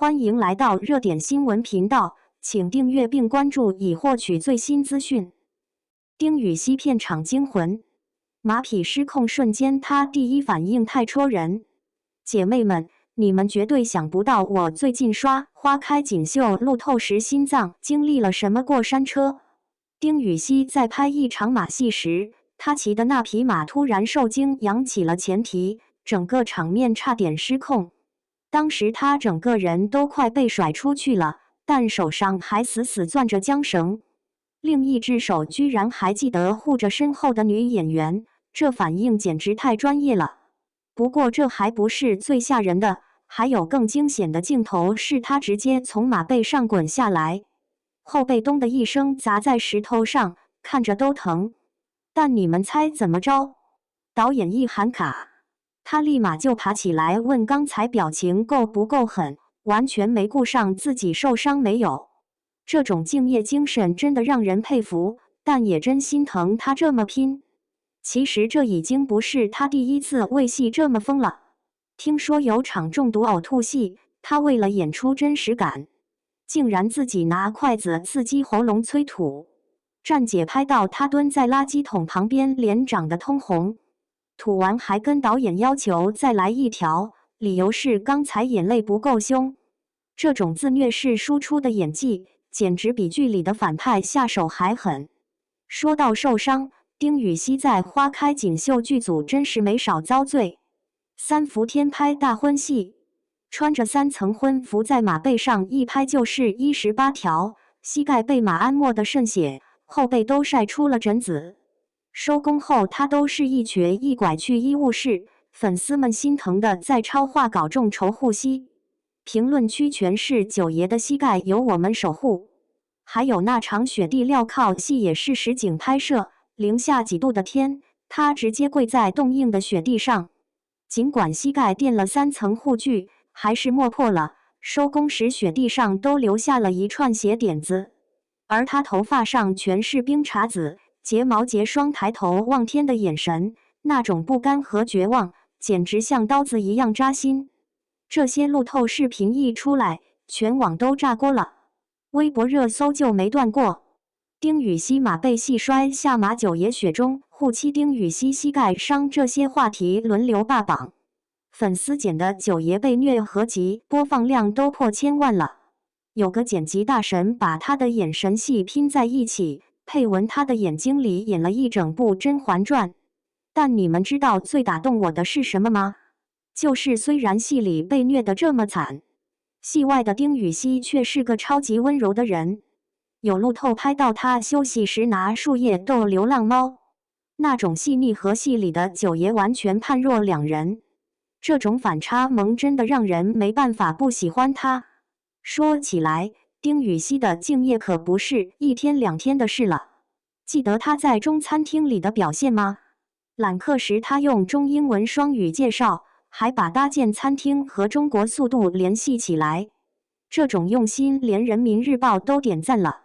欢迎来到热点新闻频道，请订阅并关注以获取最新资讯。丁禹兮片场惊魂，马匹失控瞬间，他第一反应太戳人。姐妹们，你们绝对想不到，我最近刷《花开锦绣》路透时，心脏经历了什么过山车。丁禹兮在拍一场马戏时，他骑的那匹马突然受惊，扬起了前蹄，整个场面差点失控。当时他整个人都快被甩出去了，但手上还死死攥着缰绳，另一只手居然还记得护着身后的女演员，这反应简直太专业了。不过这还不是最吓人的，还有更惊险的镜头，是他直接从马背上滚下来，后背咚的一声砸在石头上，看着都疼。但你们猜怎么着？导演一喊卡，他立马就爬起来问刚才表情够不够狠，完全没顾上自己受伤没有。这种敬业精神真的让人佩服，但也真心疼他这么拼。其实这已经不是他第一次为戏这么疯了。听说有场中毒呕吐戏，他为了演出真实感，竟然自己拿筷子刺激喉咙催吐。站姐拍到他蹲在垃圾桶旁边，脸长得通红，吐完还跟导演要求再来一条，理由是刚才眼泪不够凶。这种自虐式输出的演技，简直比剧里的反派下手还狠。说到受伤，丁禹兮在《花开锦绣》剧组真是没少遭罪。三伏天拍大婚戏，穿着3层婚服在马背上一拍就是18条，膝盖被马鞍没得渗血，后背都晒出了疹子。收工后他都是一瘸一拐去医务室，粉丝们心疼的在超话稿众筹护膝，评论区全是九爷的膝盖由我们守护。还有那场雪地镣铐戏也是实景拍摄，零下几度的天，他直接跪在冻硬的雪地上，尽管膝盖垫了3层护具，还是磨破了，收工时雪地上都留下了一串血点子，而他头发上全是冰碴子，睫毛结霜，抬头望天的眼神，那种不甘和绝望，简直像刀子一样扎心。这些路透视频一出来，全网都炸锅了，微博热搜就没断过。丁禹兮马背戏摔下马，九爷雪中护妻，丁禹兮膝盖伤，这些话题轮流霸榜。粉丝剪的九爷被虐合集播放量都破1000万了。有个剪辑大神把他的眼神戏拼在一起，配文他的眼睛里演了一整部《甄嬛传》。但你们知道最打动我的是什么吗？就是虽然戏里被虐得这么惨，戏外的丁禹兮却是个超级温柔的人。有路透拍到他休息时拿树叶逗流浪猫，那种细腻和戏里的九爷完全判若两人。这种反差萌真的让人没办法不喜欢他。说起来，丁禹兮的敬业可不是1天2天的事了。记得他在中餐厅里的表现吗？揽客时他用中英文双语介绍，还把搭建餐厅和中国速度联系起来。这种用心连人民日报都点赞了。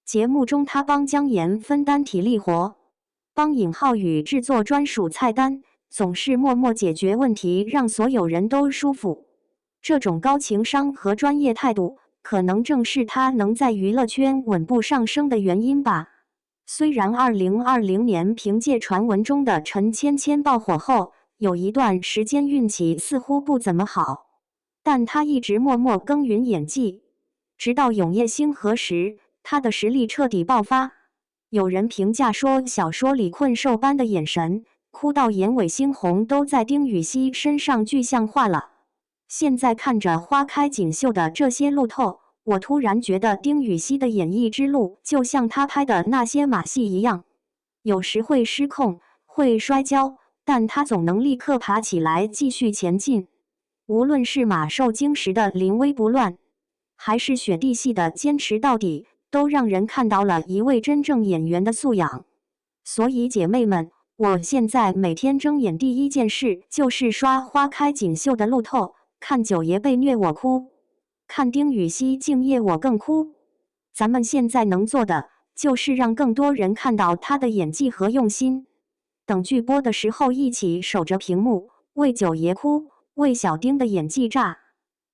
节目中他帮姜妍分担体力活，帮尹浩宇制作专属菜单，总是默默解决问题，让所有人都舒服。这种高情商和专业态度，可能正是他能在娱乐圈稳步上升的原因吧。虽然2020年凭借传闻中的陈芊芊爆火后，有一段时间运气似乎不怎么好，但他一直默默耕耘演技，直到《永夜星河》时，他的实力彻底爆发。有人评价说，小说里困兽般的眼神，哭到眼尾猩红都在丁禹兮身上具象化了。现在看着花开锦绣的这些路透，我突然觉得丁禹兮的演艺之路就像他拍的那些马戏一样，有时会失控，会摔跤，但他总能立刻爬起来继续前进。无论是马受惊时的临危不乱，还是雪地戏的坚持到底，都让人看到了一位真正演员的素养。所以姐妹们，我现在每天睁眼第一件事就是刷花开锦绣的路透，看九爷被虐我哭，看丁禹兮敬业我更哭。咱们现在能做的，就是让更多人看到他的演技和用心。等剧播的时候，一起守着屏幕，为九爷哭，为小丁的演技炸。